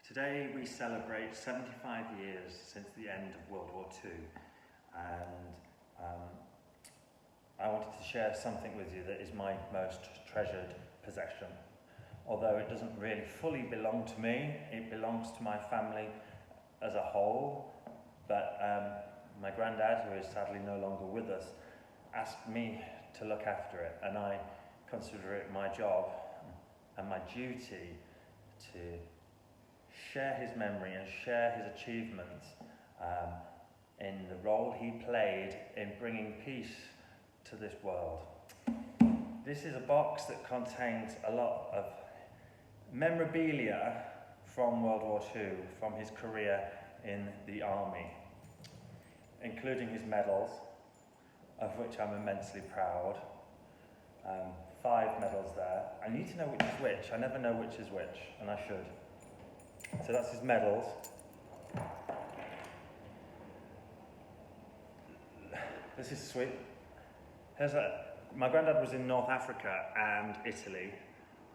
Today we celebrate 75 years since the end of World War II, and I wanted to share something with you that is my most treasured possession. Although it doesn't really fully belong to me, it belongs to my family as a whole, but my granddad, who is sadly no longer with us, asked me to look after it, and I consider it my job and my duty to share his memory and share his achievements in the role he played in bringing peace to this world. This is a box that contains a lot of memorabilia from World War II, from his career in the army, including his medals, of which I'm immensely proud. 5 medals there. I need to know which is which. I never know which is which, and I should. So that's his medals. This is sweet. My granddad was in North Africa and Italy,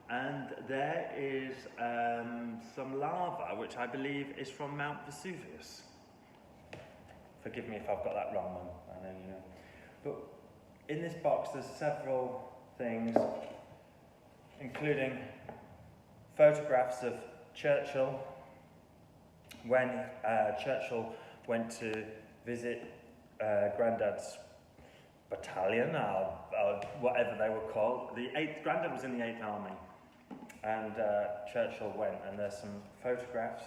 and there is some lava, which I believe is from Mount Vesuvius. Forgive me if I've got that wrong, Mum. I know you know. But in this box there's several things, including photographs of Churchill when Churchill went to visit Grandad's battalion, or whatever they were called. Grandad was in the 8th Army, and Churchill went, and there's some photographs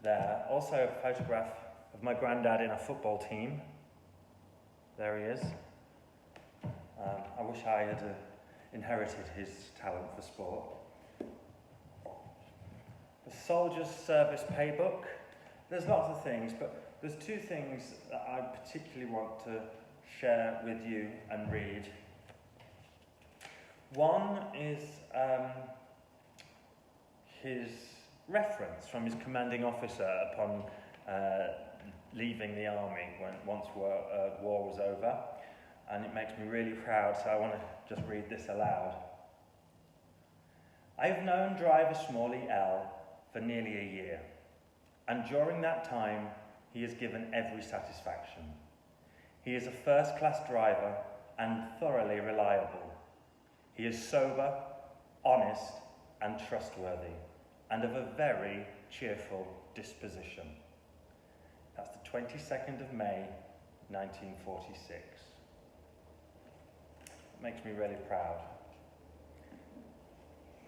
there. Also a photograph of my granddad in a football team. There he is. I wish I had inherited his talent for sport. The Soldier's Service Paybook. There's lots of things, but there's 2 things that I particularly want to share with you and read. One is his reference from his commanding officer upon leaving the army once war was over, and it makes me really proud, so I want to just read this aloud. I've known driver Smalley L for nearly a year, and during that time he has given every satisfaction. He is a first-class driver and thoroughly reliable. He is sober, honest and trustworthy, and of a very cheerful disposition. That's the 22nd of May, 1946. It makes me really proud.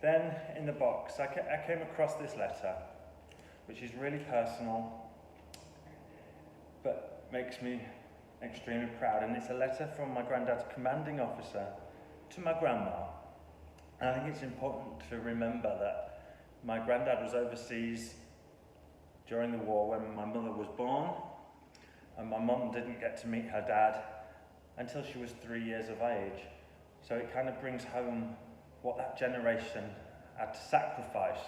Then, in the box, I came across this letter, which is really personal, but makes me extremely proud. And it's a letter from my granddad's commanding officer to my grandma. And I think it's important to remember that my granddad was overseas during the war when my mother was born, and my mum didn't get to meet her dad until she was 3 years of age. So it kind of brings home what that generation had to sacrifice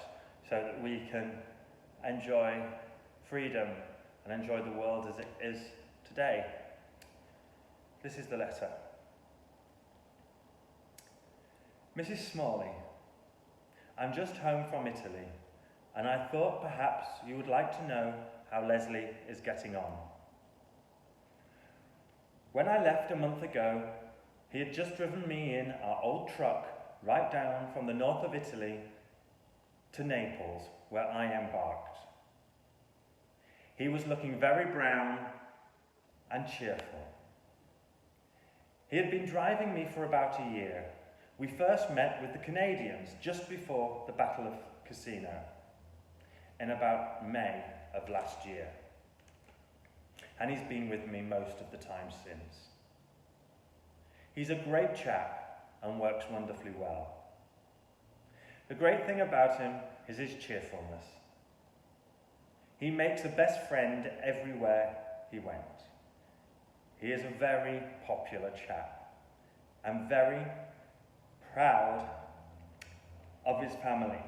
so that we can enjoy freedom and enjoy the world as it is today. This is the letter. Mrs. Smalley, I'm just home from Italy, and I thought perhaps you would like to know how Leslie is getting on. When I left a month ago, he had just driven me in our old truck right down from the north of Italy to Naples, where I embarked. He was looking very brown and cheerful. He had been driving me for about a year. We first met with the Canadians just before the Battle of Cassino in about May of last year. And he's been with me most of the time since. He's a great chap and works wonderfully well. The great thing about him is his cheerfulness. He makes a best friend everywhere he went. He is a very popular chap and very proud of his family.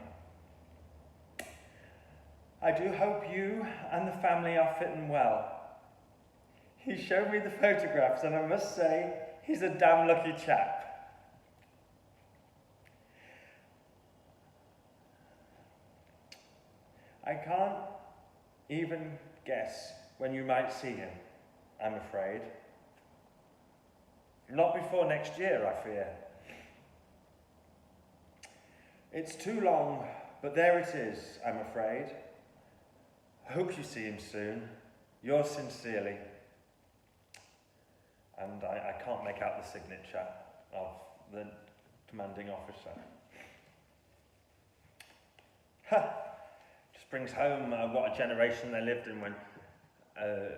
I do hope you and the family are fitting well. He showed me the photographs, and I must say, he's a damn lucky chap. I can't even guess when you might see him, I'm afraid. Not before next year, I fear. It's too long, but there it is, I'm afraid. I hope you see him soon. Yours sincerely. And I can't make out the signature of the commanding officer. Just brings home what a generation they lived in when a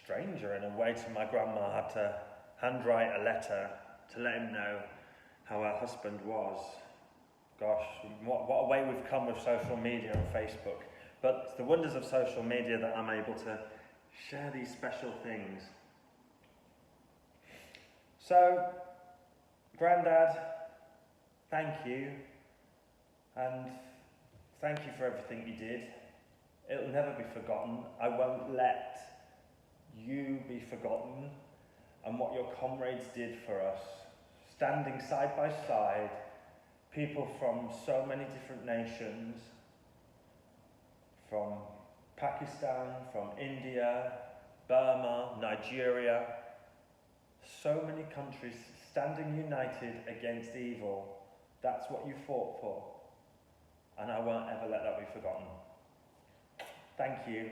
stranger, in a way, to my grandma had to handwrite a letter to let him know how her husband was. Gosh, what a way we've come with social media and Facebook. But it's the wonders of social media that I'm able to share these special things. So, Grandad, thank you. And thank you for everything you did. It'll never be forgotten. I won't let you be forgotten. And what your comrades did for us, standing side by side, people from so many different nations, from Pakistan, from India, Burma, Nigeria, so many countries standing united against evil. That's what you fought for. And I won't ever let that be forgotten. Thank you,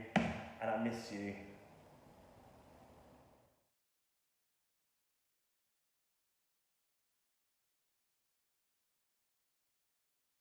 and I miss you.